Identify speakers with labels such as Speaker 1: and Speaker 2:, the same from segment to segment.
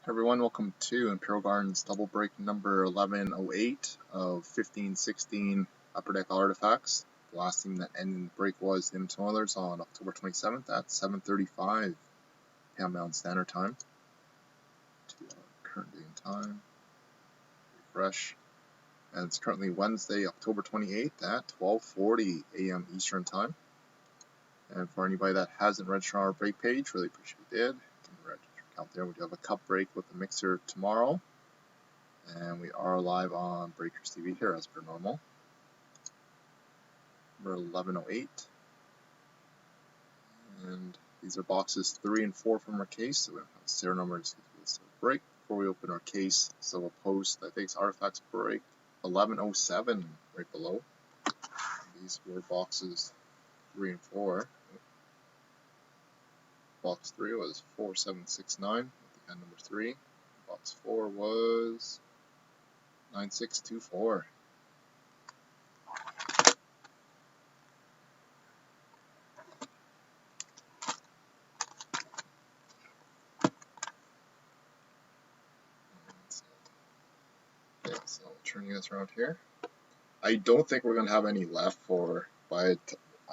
Speaker 1: Everyone, welcome to Imperial Gardens double break number 1108 of 15-16 Upper Deck Artifacts. The last team that ended the break was the Edmonton Oilers on October 27th at 7:35 p.m. Mountain Standard Time. To current date and time. Refresh. And it's currently Wednesday, October 28th at 12:40 a.m. Eastern Time. And for anybody that hasn't registered on our break page, really appreciate you did. You can register out there. We do have a cup break with the mixer tomorrow, and we are live on Breakers TV here as per normal. Number 1108, and these are boxes 3 and 4 from our case. So we have serial numbers to break before we open our case. So we'll post, I think it's Artifacts break 1107 right below. These were boxes 3 and 4. Box 3 was 4769 with the end number 3. Box 4 was 9624. Okay, so turning this around here. I don't think we're going to have any left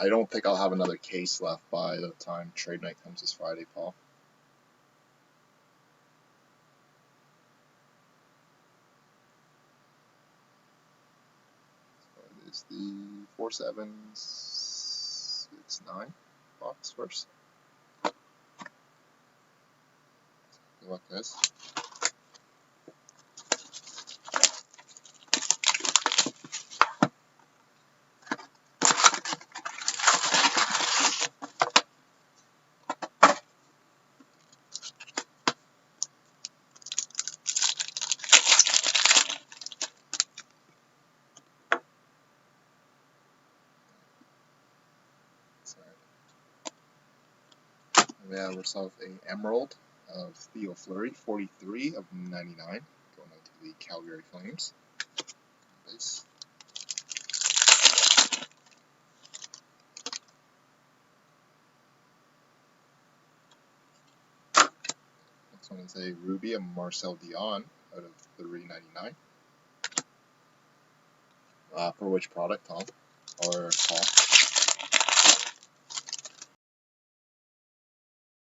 Speaker 1: I don't think I'll have another case left by the time trade night comes this Friday, Paul. So it is the 4769 box first. Good luck, guys. We have ourselves an Emerald of Theo Fleury, 43 of 99, going out to the Calgary Flames. Base. Next one is a Ruby of Marcel Dion out of 399. For which product, Tom? Or Paul?